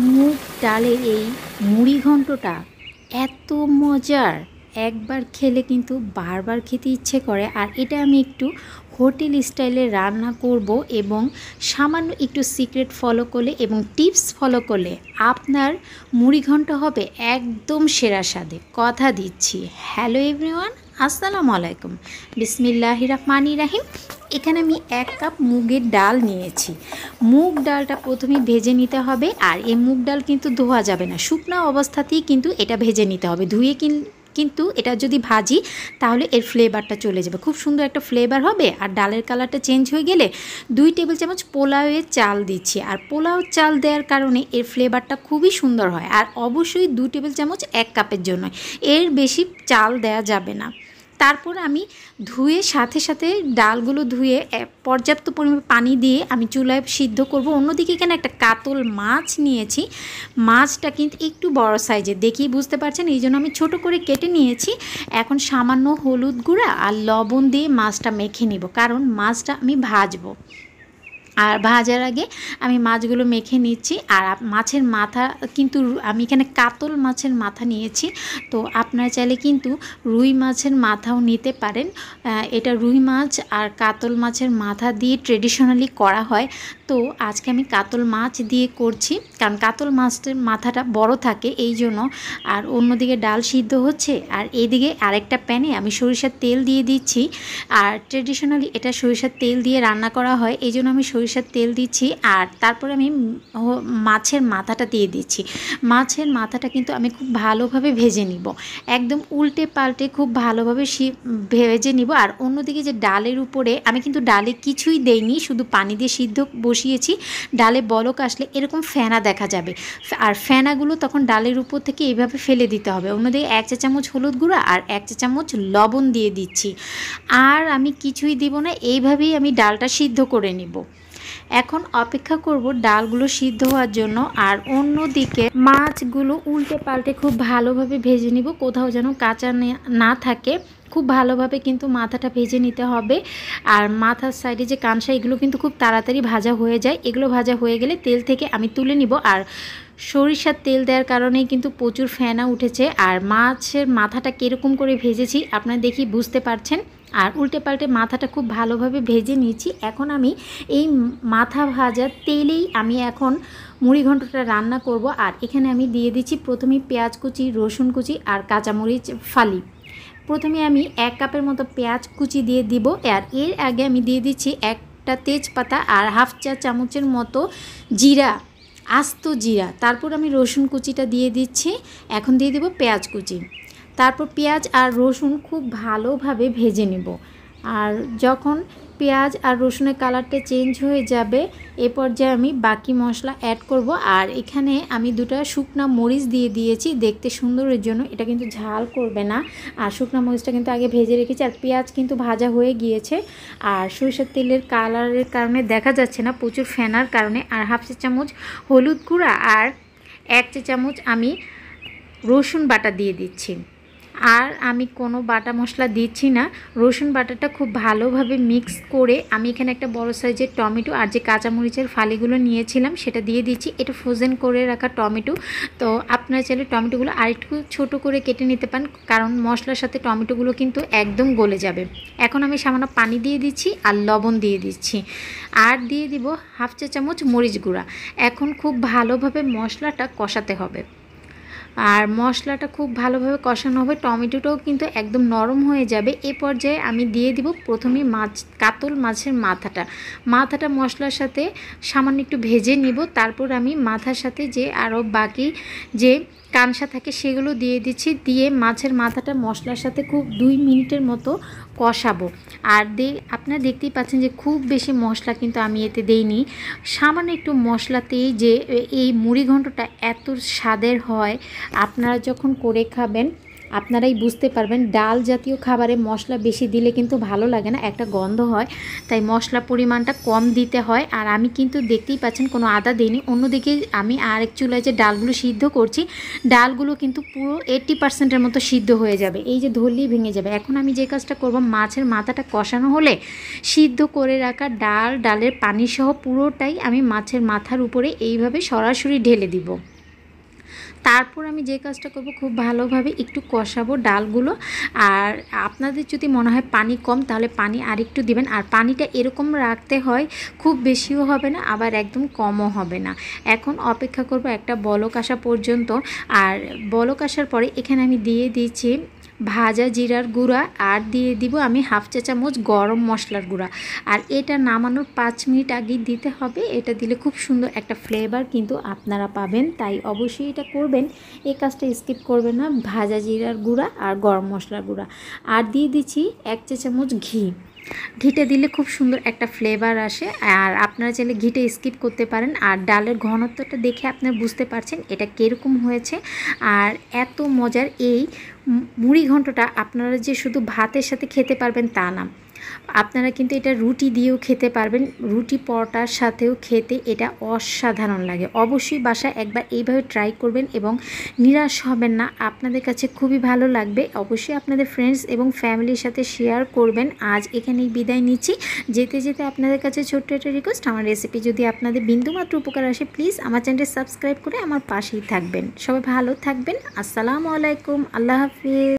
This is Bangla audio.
মুগ ডালের এই মুড়ি ঘন্টটা এত মজার, একবার খেলে কিন্তু বারবার খেতে ইচ্ছে করে। আর এটা আমি একটু হোটেল স্টাইলে রান্না করব এবং সামান্য একটু সিক্রেট ফলো করলে এবং টিপস ফলো করলে আপনার মুড়ি ঘন্ট হবে একদম সেরা স্বাদে, কথা দিচ্ছি। হ্যালো এভরিওয়ান, আসসালামু আলাইকুম, বিসমিল্লাহির রহমানির রহিম। এখানে আমি 1 কাপ মুগের ডাল নিয়েছি। মুগ ডালটা প্রথমে ভেজে নিতে হবে, আর এই মুগ ডাল কিন্তু ধোয়া যাবে না, শুকনো অবস্থাতেই কিন্তু এটা ভেজে নিতে হবে। ধুয়ে কিন্তু এটা যদি ভাজি তাহলে এর ফ্লেভারটা চলে যাবে, খুব সুন্দর একটা ফ্লেভার হবে। আর ডালের কালারটা চেঞ্জ হয়ে গেলে 2 টেবিল চামচ পোলাওয়ের চাল দিচ্ছি। আর পোলাও চাল দেওয়ার কারণে এর ফ্লেভারটা খুবই সুন্দর হয়। আর অবশ্যই 2 টেবিল চামচ 1 কাপের জন্য, এর বেশি চাল দেওয়া যাবে না। তারপর আমি ধুয়ে সাথে সাথে ডালগুলো ধুয়ে পর্যাপ্ত পরিমাণে পানি দিয়ে আমি চুলায় সিদ্ধ করব। অন্যদিকে এখানে একটা কাতল মাছ নিয়েছি। মাছটা কিন্তু একটু বড় সাইজের, দেখেই বুঝতে পারছেন, এই জন্য আমি ছোট করে কেটে নিয়েছি। এখন সামান্য হলুদ গুঁড়া আর লবণ দিয়ে মাছটা মেখে নিব, কারণ মাছটা আমি ভাজবো। আর ভাজার আগে আমি মাছগুলো মেখে নিচ্ছি। আর মাছের মাথা কিন্তু আমি এখানে কাতল মাছের মাথা নিয়েছি, তো আপনারা চাইলে কিন্তু রুই মাছের মাথাও নিতে পারেন। এটা রুই মাছ আর কাতল মাছের মাথা দিয়ে ট্রেডিশনালি করা হয়, তো আজকে আমি কাতল মাছ দিয়ে করছি, কারণ কাতল মাছের মাথাটা বড় থাকে এই জন্য। আর অন্যদিকে ডাল সিদ্ধ হচ্ছে, আর এইদিকে আরেকটা প্যানে আমি সরিষার তেল দিয়ে দিচ্ছি। আর ট্রেডিশনালি এটা সরিষার তেল দিয়ে রান্না করা হয়, এই জন্য আমি সরিষার তেল দিচ্ছি। আর তারপরে আমি মাছের মাথাটা দিয়ে দিচ্ছি। মাছের মাথাটা কিন্তু আমি খুব ভালোভাবে ভেজে নিব, একদম উল্টে পাল্টে খুব ভালোভাবে ভেজে নিব। আর অন্যদিকে যে ডালের উপরে আমি কিন্তু ডালে কিছুই দেইনি, শুধু পানি দিয়ে সিদ্ধ বসিয়েছি। ডালে বলক আসলে এরকম ফেনা দেখা যাবে, আর ফেনাগুলো তখন ডালের উপর থেকে এইভাবে ফেলে দিতে হবে। অন্যদিকে 1 চা চামচ হলুদ গুঁড়া আর 1 চা চামচ লবণ দিয়ে দিচ্ছি। আর আমি কিছুই দিব না, এইভাবেই আমি ডালটা সিদ্ধ করে নিব। এখন অপেক্ষা করব ডালগুলো সিদ্ধ হওয়ার জন্য। আর অন্যদিকে মাছগুলো উল্টে পাল্টে খুব ভালোভাবে ভেজে নিব, কোথাও যেন কাঁচা না থাকে। খুব ভালোভাবে কিন্তু মাথাটা ভেজে নিতে হবে। আর মাথার সাইডে যে কানসা, এগুলো কিন্তু খুব তাড়াতাড়ি ভাজা হয়ে যায়। এগুলো ভাজা হয়ে গেলে তেল থেকে আমি তুলে নিব। আর সরিষার তেল দেওয়ার কারণেই কিন্তু প্রচুর ফেনা উঠেছে। আর মাছের মাথাটা কীরকম করে ভেজেছি আপনারা দেখি বুঝতে পারছেন। আর উল্টে পাল্টে মাথাটা খুব ভালোভাবে ভেজে নিয়েছি। এখন আমি এই মাথা ভাজার তেলেই আমি এখন মুড়ি ঘন্টটা রান্না করব। আর এখানে আমি দিয়ে দিচ্ছি প্রথমেই পেঁয়াজ কুচি, রসুন কুচি আর কাঁচামরিচ ফালি। প্রথমে আমি 1 কাপের মতো পেঁয়াজ কুচি দিয়ে দিব। আর এর আগে আমি দিয়ে দিচ্ছি একটা তেজপাতা আর হাফ চা চামচের মতো জিরা, আস্ত জিরা। তারপর আমি রসুন কুচিটা দিয়ে দিচ্ছি। এখন দিয়ে দেব পেঁয়াজ কুচি। তারপর পেঁয়াজ আর রসুন খুব ভালোভাবে ভেজে নেব। আর যখন পেঁয়াজ আর রসুনের কালারটা চেঞ্জ হয়ে যাবে, এ পর্যায়ে আমি বাকি মশলা অ্যাড করব। আর এখানে আমি 2টা শুকনা মরিচ দিয়ে দিয়েছি দেখতে সুন্দরের জন্য, এটা কিন্তু ঝাল করবে না। আর শুকনা মরিচটা কিন্তু আগে ভেজে রেখেছি। আর পেঁয়াজ কিন্তু ভাজা হয়ে গিয়েছে। আর সরিষার তেলের কালারের কারণে দেখা যাচ্ছে না, প্রচুর ফেনার কারণে। আর হাফ চা চামচ হলুদ গুঁড়া আর 1 চা চামচ আমি রসুন বাটা দিয়ে দিচ্ছি। আর আমি কোনো বাটা মশলা দিচ্ছি না। রসুন বাটাটা খুব ভালোভাবে মিক্স করে আমি এখানে একটা বড় সাইজের টমেটো আর যে কাঁচামরিচের ফালিগুলো নিয়েছিলাম সেটা দিয়ে দিচ্ছি। এটা ফ্রোজেন করে রাখা টমেটো, তো আপনারা চাইলে টমেটোগুলো আরেকটু ছোট করে কেটে নিতে পারেন, কারণ মশলার সাথে টমেটোগুলো কিন্তু একদম গলে যাবে। এখন আমি সামান্য পানি দিয়ে দিচ্ছি আর লবণ দিয়ে দিচ্ছি। আর দিয়ে দিব হাফ চা চামচ মরিচ গুঁড়া। এখন খুব ভালোভাবে মশলাটা কষাতে হবে। আর মশলাটা খুব ভালোভাবে কষানো হবে, টমেটোটাও কিন্তু একদম নরম হয়ে যাবে। এ পর্যায়ে আমি দিয়ে দিব প্রথমে কাতল মাছের মাথাটা মশলার সাথে সামান্য একটু ভেজে নিব। তারপর আমি মাথার সাথে যে আরও বাকি যে কানসা থাকে সেগুলো দিয়ে দিচ্ছি। দিয়ে মাছের মাথাটা মশলার সাথে খুব 2 মিনিটের মতো কষাবো। আর আপনারা দেখতেই পাচ্ছেন যে খুব বেশি মশলা কিন্তু আমি এতে দেইনি, সামান্য একটু মশলাতেই যে এই মুড়ি ঘন্টটা এত স্বাদের হয়। আপনারা যখন করে খাবেন আপনারাই বুঝতে পারবেন। ডাল জাতীয় খাবারে মশলা বেশি দিলে কিন্তু ভালো লাগে না, একটা গন্ধ হয়, তাই মশলা পরিমাণটা কম দিতে হয়। আর আমি কিন্তু দেখতেই পাচ্ছেন কোনো আদা দিইনি। অন্যদিকে আমি আরেক চুলায় যে ডালগুলো সিদ্ধ করছি, ডালগুলো কিন্তু পুরো 80%-এর মতো সিদ্ধ হয়ে যাবে, এই যে ধরলেই ভেঙে যাবে। এখন আমি যে কাজটা করব, মাছের মাথাটা কষানো হলে সিদ্ধ করে রাখা ডালের পানি সহ পুরোটাই আমি মাছের মাথার উপরে এইভাবে সরাসরি ঢেলে দিব। তারপর আমি যে কাজটা করব, খুব ভালোভাবে একটু কষাবো ডালগুলো। আর আপনাদের যদি মনে হয় পানি কম, তাহলে পানি আরেকটু দিবেন। আর পানিটা এরকম রাখতে হয়, খুব বেশিও হবে না আবার একদম কমও হবে না। এখন অপেক্ষা করব একটা বলক আসা পর্যন্ত। আর বলক আসার পরে এখানে আমি দিয়ে দিচ্ছি ভাজা জিরার গুঁড়া, আর দিয়ে দিব আমি 1/2 চা চামচ গরম মশলার গুঁড়া। আর এটা নামানোর 5 মিনিট আগে দিতে হবে। এটা দিলে খুব সুন্দর একটা ফ্লেভার কিন্তু আপনারা পাবেন, তাই অবশ্যই এটা করবেন, এই কাজটা স্কিপ করবেন না। ভাজা জিরার গুঁড়া আর গরম মশলার গুঁড়া, আর দিয়ে দিচ্ছি 1 চা চামচ ঘি। ঘিটা দিলে খুব সুন্দর একটা ফ্লেভার আসে। আর আপনারা চাইলে ঘিটা স্কিপ করতে পারেন। আর ডালের ঘনত্বটা দেখে আপনারা বুঝতে পারছেন এটা কীরকম হয়েছে। আর এত মজার এই মুড়ি ঘন্টটা আপনারা যে শুধু ভাতের সাথে খেতে পারবেন তা না, আপনারা কিন্তু এটা রুটি দিয়েও খেতে পারবেন, রুটি পরোটার সাথেও খেতে এটা অসাধারণ লাগে। অবশ্যই বাসায় একবার এইভাবে ট্রাই করবেন এবং নিরাশ হবেন না, আপনাদের কাছে খুবই ভালো লাগবে। অবশ্যই আপনাদের ফ্রেন্ডস এবং ফ্যামিলির সাথে শেয়ার করবেন। আজ এখানেই বিদায় নিচ্ছি। যেতে যেতে আপনাদের কাছে ছোট্ট একটা রিকোয়েস্ট, আমার রেসিপি যদি আপনাদের বিন্দুমাত্র উপকার আসে, প্লিজ আমার চ্যানেলটি সাবস্ক্রাইব করে আমার পাশেই থাকবেন। সবাই ভালো থাকবেন। আসসালামু আলাইকুম, আল্লাহ হাফিজ।